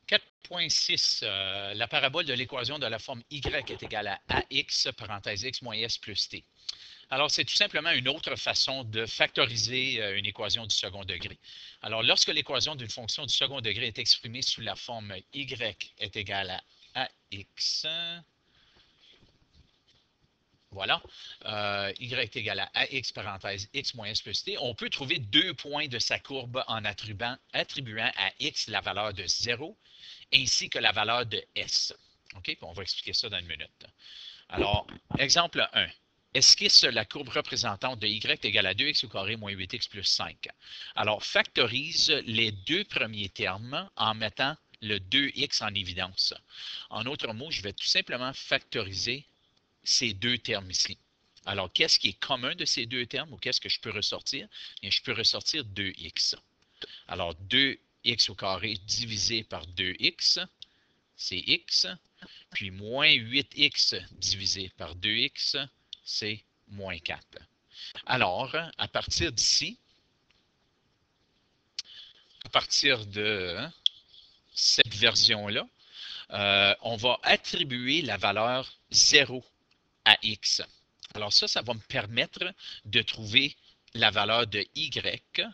4.6, la parabole de l'équation de la forme y est égale à ax, parenthèse x moins s plus t. Alors, c'est tout simplement une autre façon de factoriser une équation du second degré. Alors, lorsque l'équation d'une fonction du second degré est exprimée sous la forme y est égale à ax, voilà, y est égal à ax, parenthèse x moins s plus t, on peut trouver 2 points de sa courbe en attribuant à x la valeur de 0 ainsi que la valeur de s. OK? On va expliquer ça dans une minute. Alors, exemple 1. Esquisse la courbe représentante de y égale à 2x au carré moins 8x plus 5. Alors, factorise les deux premiers termes en mettant le 2x en évidence. En d'autres mots, je vais tout simplement factoriser ces deux termes ici. Alors, qu'est-ce qui est commun de ces deux termes ou qu'est-ce que je peux ressortir? Bien, je peux ressortir 2x. Alors, 2x au carré divisé par 2x, c'est x. Puis moins 8x divisé par 2x, c'est moins 4. Alors, à partir d'ici, à partir de cette version-là, on va attribuer la valeur 0 à x. Alors ça va me permettre de trouver la valeur de y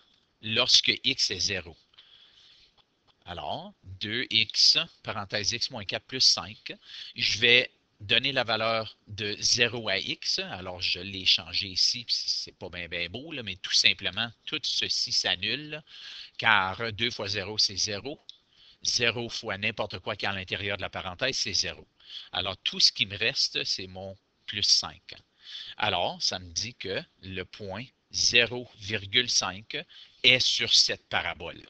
lorsque x est 0. Alors, 2x, parenthèse x moins 4 plus 5, je vais donner la valeur de 0 à x. Alors, je l'ai changé ici, c'est pas bien beau, là, mais tout simplement, tout ceci s'annule, car 2 fois 0, c'est 0. 0 fois n'importe quoi qui est à l'intérieur de la parenthèse, c'est 0. Alors, tout ce qui me reste, c'est mon plus 5. Alors, ça me dit que le point 0,5 est sur cette parabole.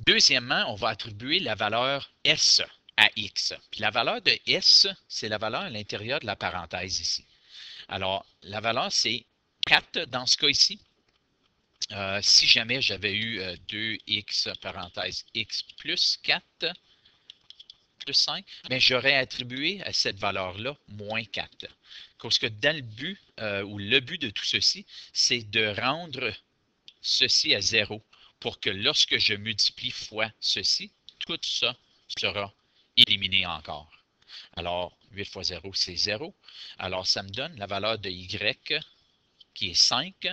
Deuxièmement, on va attribuer la valeur S à X. Puis la valeur de S, c'est la valeur à l'intérieur de la parenthèse ici. Alors, la valeur, c'est 4 dans ce cas ici. Si jamais j'avais eu 2x, parenthèse x plus 4, plus 5, mais j'aurais attribué à cette valeur-là moins 4. Parce que dans le but, ou le but de tout ceci, c'est de rendre ceci à 0 pour que lorsque je multiplie fois ceci, tout ça sera éliminé encore. Alors, 8 fois 0, c'est 0. Alors, ça me donne la valeur de y qui est 5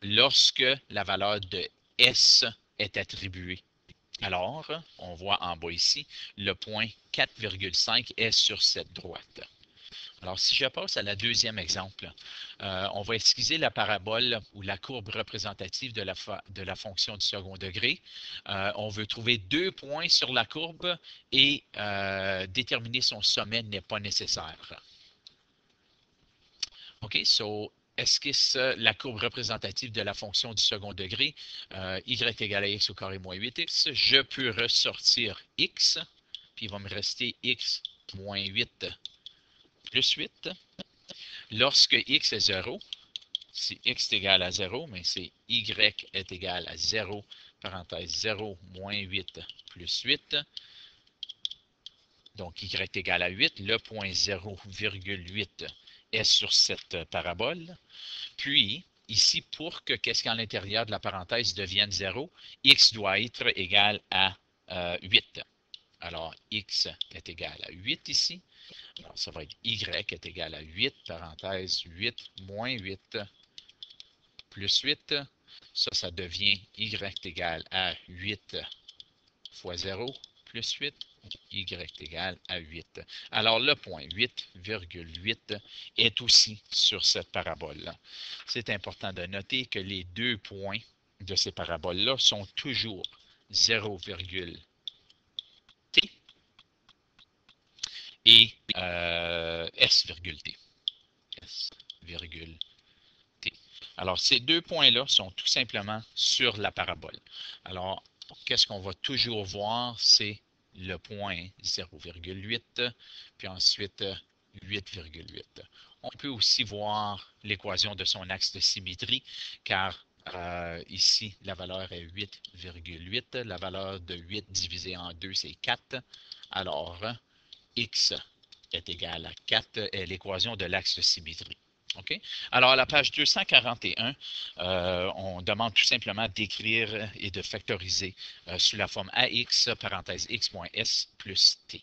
lorsque la valeur de s est attribuée. Alors, on voit en bas ici, le point 4,5 est sur cette droite. Alors, si je passe à la deuxième exemple, on va esquisser la parabole ou la courbe représentative de la fonction du second degré. On veut trouver 2 points sur la courbe et déterminer son sommet n'est pas nécessaire. OK, so esquisse la courbe représentative de la fonction du second degré, y égale à x au carré moins 8x. Je peux ressortir x, puis il va me rester x moins 8 plus 8. Lorsque x est 0, si x est égal à 0, mais c'est y est égal à 0, parenthèse 0 moins 8 plus 8. Donc, y est égal à 8. Le point 0,8 est sur cette parabole. Puis, ici, pour que qu'est-ce qu'à l'intérieur de la parenthèse devienne 0, x doit être égal à 8. Alors, x est égal à 8 ici. Alors, ça va être y est égal à 8, parenthèse 8 moins 8 plus 8. Ça devient y égal à 8 fois 0 plus 8. Y égale à 8. Alors, le point 8,8 est aussi sur cette parabole-là. C'est important de noter que les deux points de ces paraboles-là sont toujours 0,t et s,t. S,t. Alors, ces deux points-là sont tout simplement sur la parabole. Alors, qu'est-ce qu'on va toujours voir? C'est le point 0,8, puis ensuite 8,8. On peut aussi voir l'équation de son axe de symétrie, car ici, la valeur est 8,8. La valeur de 8 divisé en 2, c'est 4. Alors, x est égal à 4 est l'équation de l'axe de symétrie. OK? Alors, à la page 241, on demande tout simplement d'écrire et de factoriser sous la forme AX, parenthèse X moins S plus T.